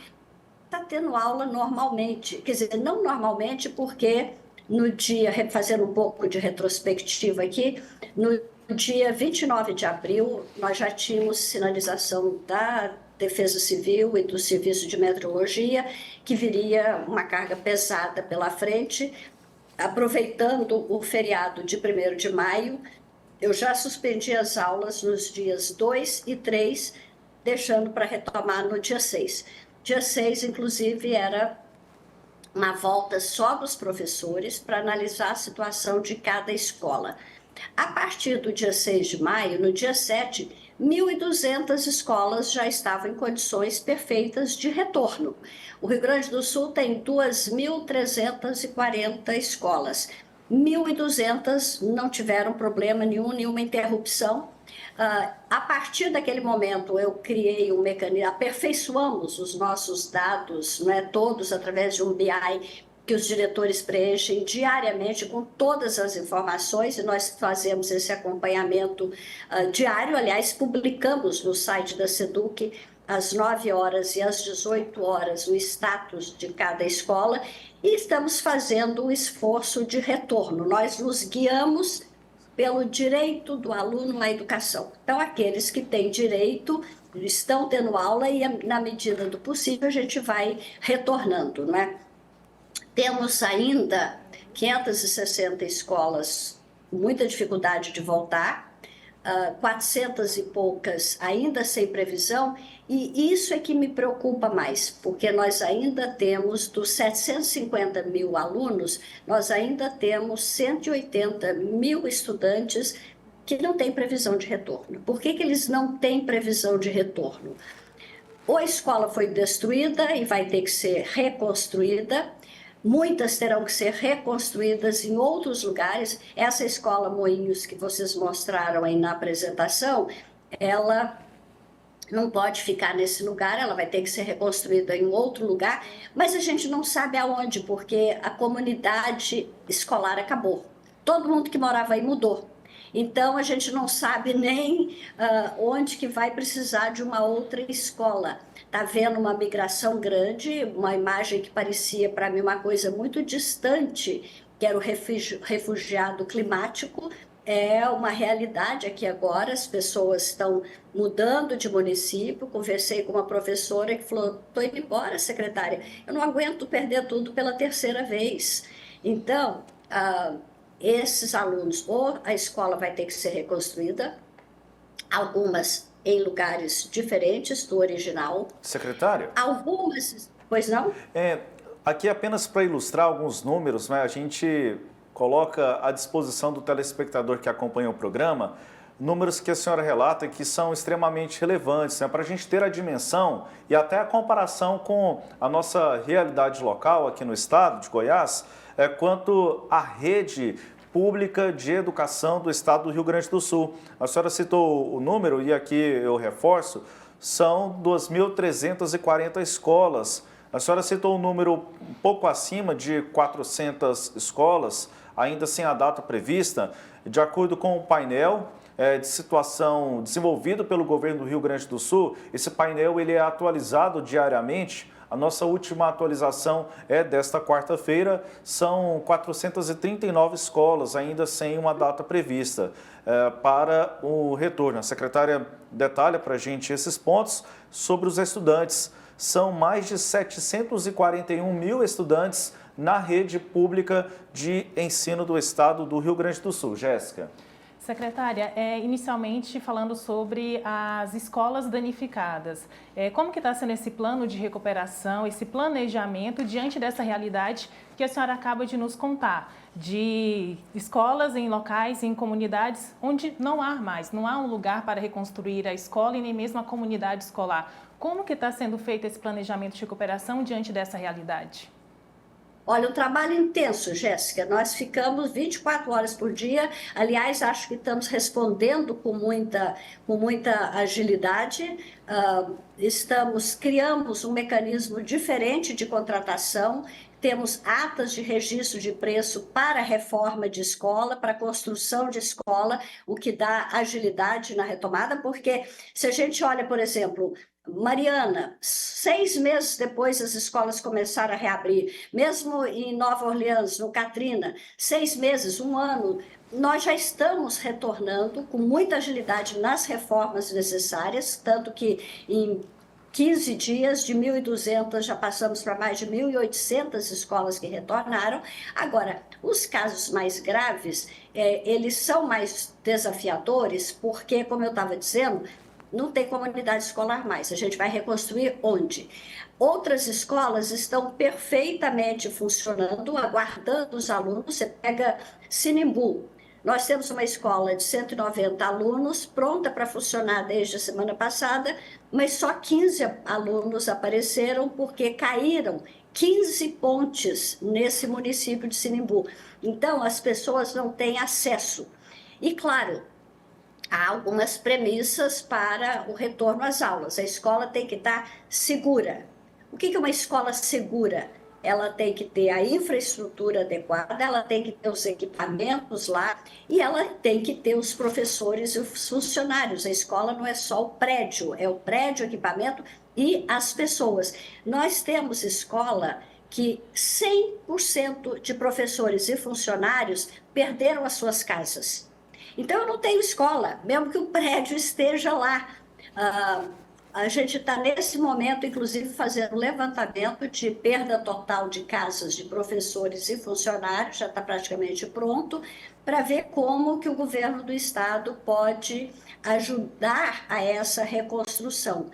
está tendo aula normalmente. Quer dizer, não normalmente porque no dia, fazendo um pouco de retrospectiva aqui, no dia 29 de abril, nós já tínhamos sinalização da Defesa Civil e do Serviço de Meteorologia que viria uma carga pesada pela frente. Aproveitando o feriado de 1º de maio, eu já suspendi as aulas nos dias 2 e 3, deixando para retomar no dia 6. Dia 6, inclusive, era uma volta só dos professores para analisar a situação de cada escola. A partir do dia 6 de maio, no dia 7, 1.200 escolas já estavam em condições perfeitas de retorno. O Rio Grande do Sul tem 2.340 escolas. 1.200 não tiveram problema nenhum, nenhuma interrupção. A partir daquele momento, eu criei um mecanismo, aperfeiçoamos os nossos dados, não é, todos através de um BI, que os diretores preenchem diariamente com todas as informações, e nós fazemos esse acompanhamento diário. Aliás, publicamos no site da SEDUC às 9 horas e às 18 horas o status de cada escola, e estamos fazendo um esforço de retorno. Nós nos guiamos pelo direito do aluno à educação. Então, aqueles que têm direito estão tendo aula e, na medida do possível, a gente vai retornando, né? Temos ainda 560 escolas com muita dificuldade de voltar, 400 e poucas ainda sem previsão, e isso é que me preocupa mais, porque nós ainda temos, dos 750 mil alunos, nós ainda temos 180 mil estudantes que não têm previsão de retorno. Por que eles não têm previsão de retorno? Ou a escola foi destruída e vai ter que ser reconstruída, muitas terão que ser reconstruídas em outros lugares. Essa escola Moinhos que vocês mostraram aí na apresentação, ela não pode ficar nesse lugar, ela vai ter que ser reconstruída em outro lugar, mas a gente não sabe aonde, porque a comunidade escolar acabou. Todo mundo que morava aí mudou. Então, a gente não sabe nem onde que vai precisar de uma outra escola. Está havendo uma migração grande, uma imagem que parecia para mim uma coisa muito distante, que era o refugiado climático, é uma realidade aqui agora, as pessoas estão mudando de município. Conversei com uma professora que falou, estou indo embora, secretária, eu não aguento perder tudo pela terceira vez. Então, esses alunos, ou a escola vai ter que ser reconstruída, algumas em lugares diferentes do original. Secretária? Algumas, pois não? Aqui apenas para ilustrar alguns números, né, a gente coloca à disposição do telespectador que acompanha o programa números que a senhora relata que são extremamente relevantes, né, para a gente ter a dimensão e até a comparação com a nossa realidade local aqui no estado de Goiás, quanto à rede pública de educação do estado do Rio Grande do Sul. A senhora citou o número, e aqui eu reforço, são 2.340 escolas. A senhora citou um número um pouco acima de 400 escolas, ainda sem a data prevista. De acordo com o painel de situação desenvolvido pelo governo do Rio Grande do Sul, esse painel ele é atualizado diariamente. A nossa última atualização é desta quarta-feira, são 439 escolas, ainda sem uma data prevista para o retorno. A secretária detalha para a gente esses pontos sobre os estudantes. São mais de 741 mil estudantes na rede pública de ensino do estado do Rio Grande do Sul. Jéssica. Secretária, inicialmente falando sobre as escolas danificadas, como que está sendo esse plano de recuperação, esse planejamento diante dessa realidade que a senhora acaba de nos contar, de escolas em locais, em comunidades onde não há um lugar para reconstruir a escola e nem mesmo a comunidade escolar. Como que está sendo feito esse planejamento de recuperação diante dessa realidade? Olha, um trabalho intenso, Jéssica. Nós ficamos 24 horas por dia. Aliás, acho que estamos respondendo com muita agilidade. Criamos um mecanismo diferente de contratação. Temos atas de registro de preço para reforma de escola, para construção de escola, o que dá agilidade na retomada, porque se a gente olha, por exemplo, Mariana, 6 meses depois as escolas começaram a reabrir, mesmo em Nova Orleans, no Katrina, 6 meses, 1 ano, nós já estamos retornando com muita agilidade nas reformas necessárias, tanto que em 15 dias, de 1.200, já passamos para mais de 1.800 escolas que retornaram. Agora, os casos mais graves, eles são mais desafiadores, porque, como eu estava dizendo, não tem comunidade escolar mais. A gente vai reconstruir onde? Outras escolas estão perfeitamente funcionando, aguardando os alunos. Você pega Sinimbu. Nós temos uma escola de 190 alunos, pronta para funcionar desde a semana passada, mas só 15 alunos apareceram porque caíram 15 pontes nesse município de Sinimbu. Então, as pessoas não têm acesso. E, claro, há algumas premissas para o retorno às aulas. A escola tem que estar segura. O que é uma escola segura? Ela tem que ter a infraestrutura adequada, ela tem que ter os equipamentos lá e ela tem que ter os professores e os funcionários. A escola não é só o prédio, é o prédio, o equipamento e as pessoas. Nós temos escola que 100% de professores e funcionários perderam as suas casas. Então, eu não tenho escola, mesmo que o prédio esteja lá. A gente está, nesse momento, inclusive, fazendo um levantamento de perda total de casas de professores e funcionários, já está praticamente pronto, para ver como que o governo do estado pode ajudar a essa reconstrução.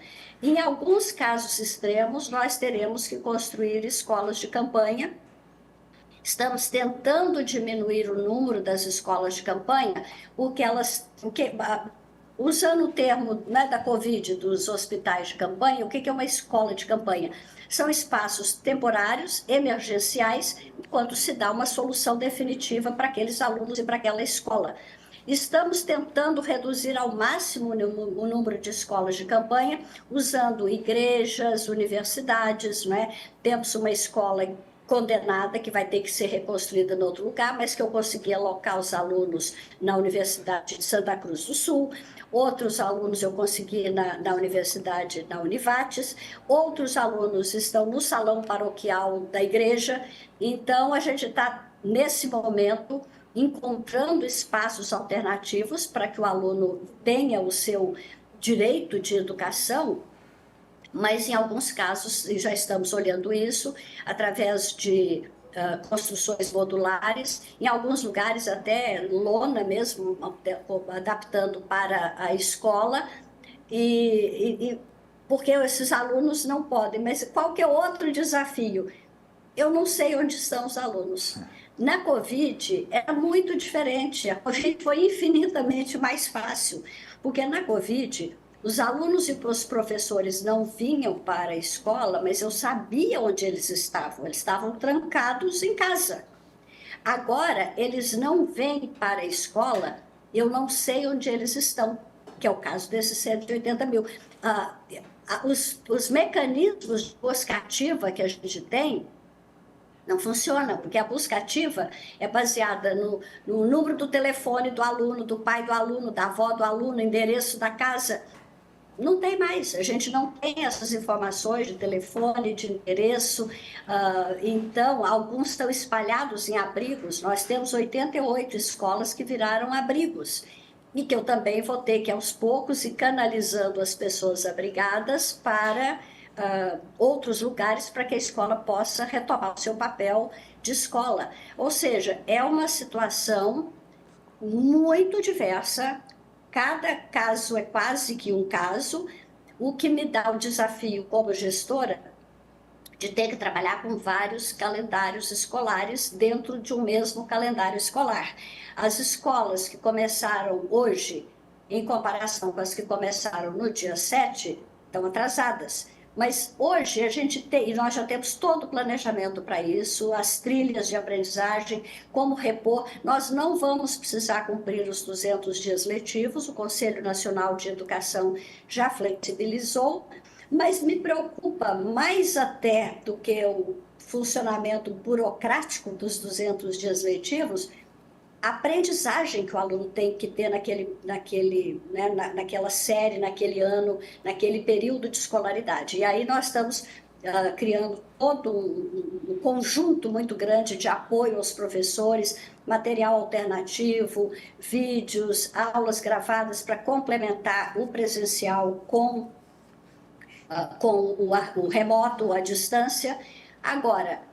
Em alguns casos extremos, nós teremos que construir escolas de campanha. Estamos tentando diminuir o número das escolas de campanha, usando o termo, né, da Covid, dos hospitais de campanha, o que é uma escola de campanha? São espaços temporários, emergenciais, enquanto se dá uma solução definitiva para aqueles alunos e para aquela escola. Estamos tentando reduzir ao máximo o número de escolas de campanha, usando igrejas, universidades, né? Temos uma escola condenada, que vai ter que ser reconstruída em outro lugar, mas que eu consegui alocar os alunos na Universidade de Santa Cruz do Sul. Outros alunos eu consegui na Universidade, na Univates. Outros alunos estão no salão paroquial da igreja. Então, a gente está, nesse momento, encontrando espaços alternativos para que o aluno tenha o seu direito de educação, mas em alguns casos, e já estamos olhando isso, através de construções modulares, em alguns lugares até lona mesmo, adaptando para a escola, porque esses alunos não podem. Mas qual que é outro desafio? Eu não sei onde estão os alunos. Na Covid era muito diferente, a Covid foi infinitamente mais fácil, porque na Covid os alunos e os professores não vinham para a escola, mas eu sabia onde eles estavam trancados em casa. Agora, eles não vêm para a escola, eu não sei onde eles estão, que é o caso desses 180 mil. Os mecanismos de busca ativa que a gente tem não funciona, porque a busca ativa é baseada no número do telefone do aluno, do pai do aluno, da avó do aluno, endereço da casa. Não tem mais, a gente não tem essas informações de telefone, de endereço, então alguns estão espalhados em abrigos. Nós temos 88 escolas que viraram abrigos, e que eu também vou ter que, aos poucos, ir canalizando as pessoas abrigadas para outros lugares, para que a escola possa retomar o seu papel de escola. Ou seja, é uma situação muito diversa. Cada caso é quase que um caso, o que me dá o desafio como gestora de ter que trabalhar com vários calendários escolares dentro de um mesmo calendário escolar. As escolas que começaram hoje, em comparação com as que começaram no dia 7, estão atrasadas. Mas hoje a gente tem, e nós já temos todo o planejamento para isso, as trilhas de aprendizagem, como repor. Nós não vamos precisar cumprir os 200 dias letivos, o Conselho Nacional de Educação já flexibilizou, mas me preocupa mais até do que o funcionamento burocrático dos 200 dias letivos, a aprendizagem que o aluno tem que ter naquela série, naquele ano, naquele período de escolaridade. E aí nós estamos criando todo um conjunto muito grande de apoio aos professores, material alternativo, vídeos, aulas gravadas para complementar o presencial com o remoto, a distância. Agora,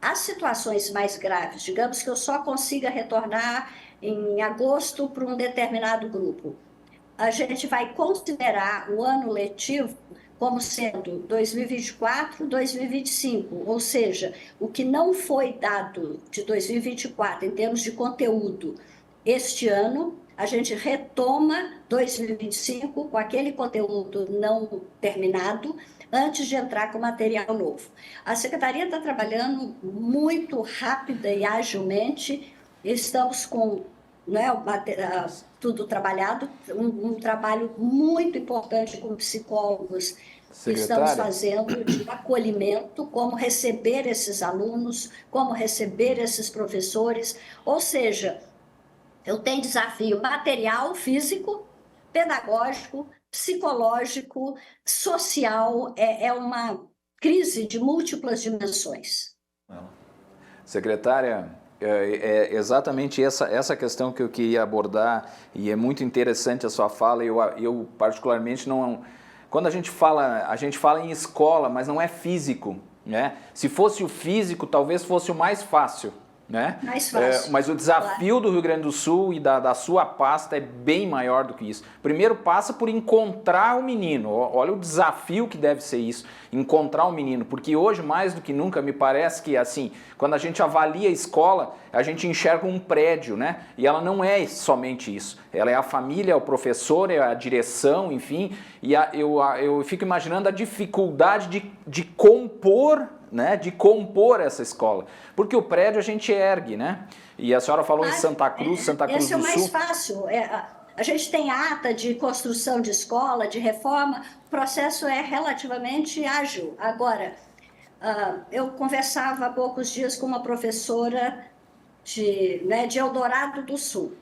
as situações mais graves, digamos que eu só consiga retornar em agosto para um determinado grupo, a gente vai considerar o ano letivo como sendo 2024, 2025, ou seja, o que não foi dado de 2024 em termos de conteúdo este ano, a gente retoma 2025 com aquele conteúdo não terminado, antes de entrar com material novo. A Secretaria está trabalhando muito rápida e agilmente, estamos com tudo trabalhado, um trabalho muito importante com psicólogos, que estamos fazendo de acolhimento, como receber esses alunos, como receber esses professores, ou seja, eu tenho desafio material, físico, pedagógico, psicológico, social, é uma crise de múltiplas dimensões. Secretária, é exatamente essa questão que eu queria abordar, e é muito interessante a sua fala. Eu particularmente não quando a gente fala em escola, mas não é físico, né? Se fosse o físico, talvez fosse o mais fácil, né? Mais fácil. Mas o desafio do Rio Grande do Sul e da sua pasta é bem maior do que isso. Primeiro passa por encontrar o menino. Olha o desafio que deve ser isso, encontrar o menino. Porque hoje, mais do que nunca, me parece que assim, quando a gente avalia a escola, a gente enxerga um prédio, né? E ela não é somente isso. Ela é a família, é o professor, é a direção, enfim. E eu fico imaginando a dificuldade de compor, né, de compor essa escola, porque o prédio a gente ergue, né? E a senhora falou em Santa Cruz do Sul. Esse é o mais fácil. A gente tem ata de construção de escola, de reforma, o processo é relativamente ágil. Agora, eu conversava há poucos dias com uma professora de Eldorado do Sul.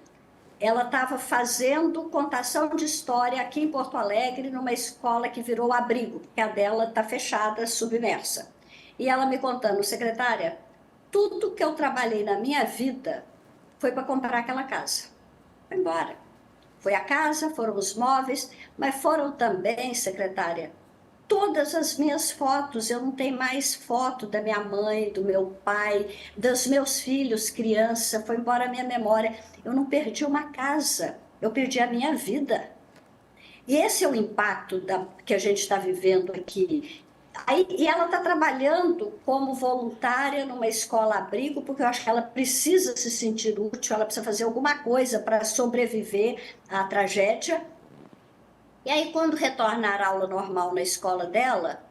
Ela estava fazendo contação de história aqui em Porto Alegre, numa escola que virou abrigo, porque a dela está fechada, submersa. E ela me contando, secretária, tudo que eu trabalhei na minha vida foi para comprar aquela casa. Foi embora. Foi a casa, foram os móveis, mas foram também, secretária, todas as minhas fotos. Eu não tenho mais foto da minha mãe, do meu pai, dos meus filhos, criança. Foi embora a minha memória. Eu não perdi uma casa, eu perdi a minha vida. E esse é o impacto que a gente está vivendo aqui. E ela está trabalhando como voluntária numa escola-abrigo, porque eu acho que ela precisa se sentir útil, ela precisa fazer alguma coisa para sobreviver à tragédia. E aí, quando retornar à aula normal na escola dela,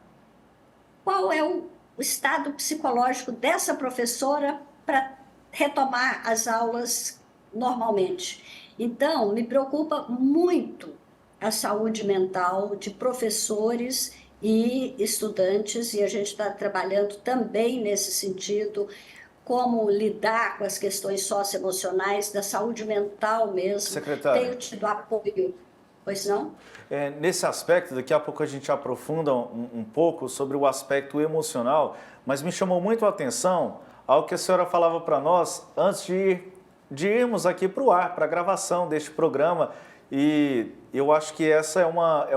qual é o estado psicológico dessa professora para retomar as aulas normalmente? Então, me preocupa muito a saúde mental de professores e estudantes, e a gente está trabalhando também nesse sentido, como lidar com as questões socioemocionais, da saúde mental mesmo. Secretária. Tenho tido apoio. Pois não? Nesse aspecto, daqui a pouco a gente aprofunda um pouco sobre o aspecto emocional, mas me chamou muito a atenção algo que a senhora falava para nós antes de irmos aqui para o ar, para a gravação deste programa. E eu acho que essa é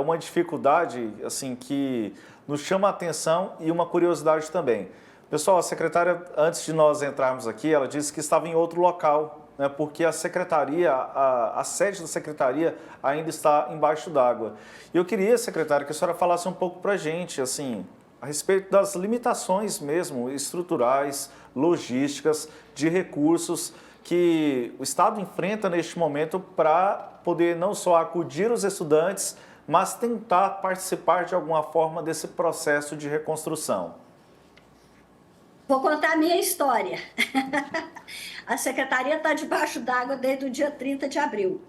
uma dificuldade assim, que nos chama a atenção e uma curiosidade também. Pessoal, a secretária, antes de nós entrarmos aqui, ela disse que estava em outro local, né, porque a secretaria, a sede da secretaria ainda está embaixo d'água. E eu queria, secretária, que a senhora falasse um pouco para a gente, assim, a respeito das limitações mesmo, estruturais, logísticas, de recursos que o Estado enfrenta neste momento para poder não só acudir os estudantes, mas tentar participar de alguma forma desse processo de reconstrução. Vou contar a minha história. A secretaria está debaixo d'água desde o dia 30 de abril.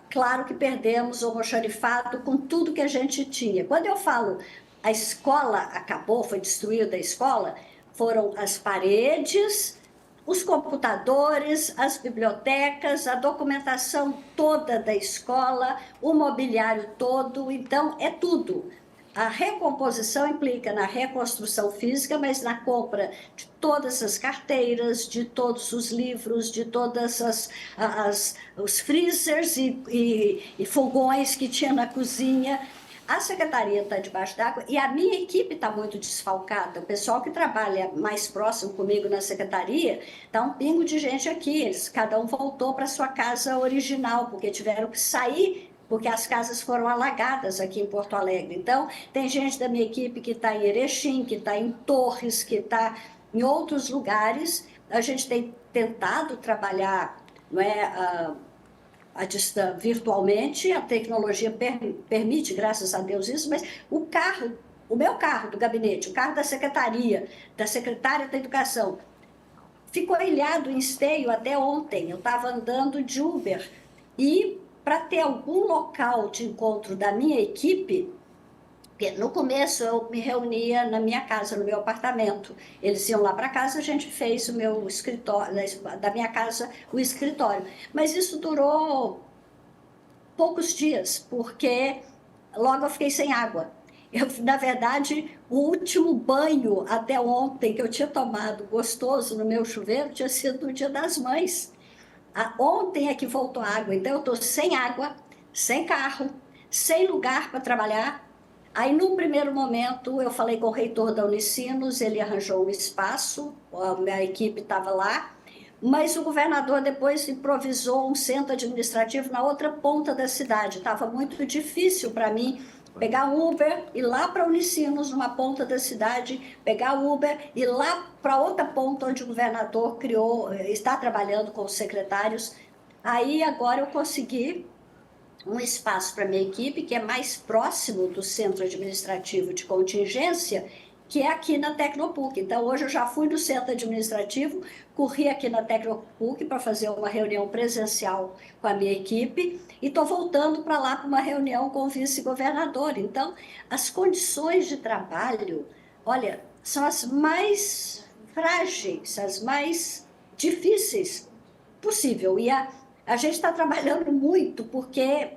Claro que perdemos o almoxarifado com tudo que a gente tinha. Quando eu falo a escola acabou, foi destruída a escola, foram as paredes, os computadores, as bibliotecas, a documentação toda da escola, o mobiliário todo, então é tudo. A recomposição implica na reconstrução física, mas na compra de todas as carteiras, de todos os livros, de todas os freezers e fogões que tinha na cozinha. A secretaria está debaixo d'água e a minha equipe está muito desfalcada. O pessoal que trabalha mais próximo comigo na secretaria, está um pingo de gente aqui. Cada um voltou para sua casa original, porque tiveram que sair, porque as casas foram alagadas aqui em Porto Alegre. Então, tem gente da minha equipe que está em Erechim, que está em Torres, que está em outros lugares. A gente tem tentado trabalhar, não é, virtualmente, a tecnologia permite, graças a Deus, isso, mas o meu carro do gabinete, o carro da secretaria, da secretária da Educação, ficou ilhado em Esteio até ontem. Eu estava andando de Uber e, para ter algum local de encontro da minha equipe, no começo eu me reunia na minha casa, no meu apartamento. Eles iam lá para casa, a gente fez o meu escritório, da minha casa, o escritório. Mas isso durou poucos dias, porque logo eu fiquei sem água. Na verdade, o último banho até ontem que eu tinha tomado gostoso no meu chuveiro tinha sido no Dia das Mães. Ontem é que voltou água, então eu estou sem água, sem carro, sem lugar para trabalhar. Aí, num primeiro momento, eu falei com o reitor da Unicinos, ele arranjou um espaço, a minha equipe estava lá, mas o governador depois improvisou um centro administrativo na outra ponta da cidade. Estava muito difícil para mim pegar Uber, ir lá para Unicinos, numa ponta da cidade, pegar Uber, ir lá para outra ponta onde o governador está trabalhando com os secretários. Aí, agora eu consegui um espaço para minha equipe, que é mais próximo do centro administrativo de contingência, que é aqui na Tecnopuc. Então, hoje eu já fui no centro administrativo, corri aqui na Tecnopuc para fazer uma reunião presencial com a minha equipe e estou voltando para lá para uma reunião com o vice-governador. Então, as condições de trabalho, olha, são as mais frágeis, as mais difíceis possível. E a gente está trabalhando muito porque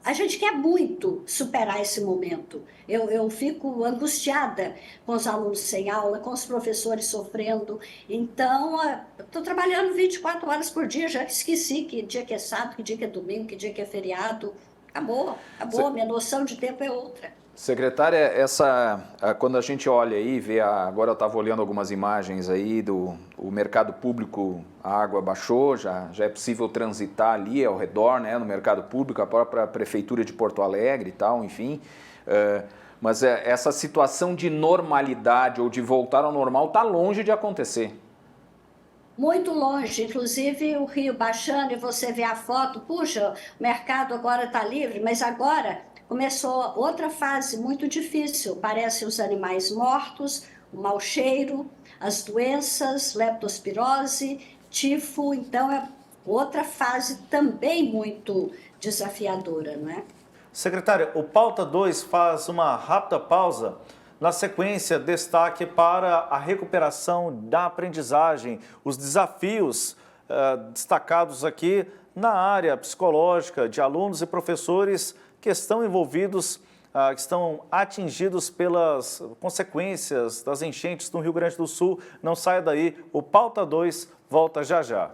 a gente quer muito superar esse momento. Eu fico angustiada com os alunos sem aula, com os professores sofrendo. Então, estou trabalhando 24 horas por dia, já esqueci que dia que é sábado, que dia que é domingo, que dia que é feriado. Acabou. Minha noção de tempo é outra. Secretária, quando a gente olha aí, vê agora eu estava olhando algumas imagens aí o mercado público, a água baixou, já é possível transitar ali ao redor, né, no mercado público, a própria prefeitura de Porto Alegre e tal, enfim. Mas essa situação de normalidade ou de voltar ao normal está longe de acontecer. Muito longe, inclusive o rio baixando e você vê a foto, puxa, o mercado agora está livre, mas agora começou outra fase muito difícil. Parecem os animais mortos, o mau cheiro, as doenças, leptospirose, tifo. Então, é outra fase também muito desafiadora, não é? Secretária, o Pauta 2 faz uma rápida pausa. Na sequência, destaque para a recuperação da aprendizagem, os desafios destacados aqui na área psicológica de alunos e professores que estão envolvidos, que estão atingidos pelas consequências das enchentes no Rio Grande do Sul. Não saia daí, o Pauta 2 volta já já.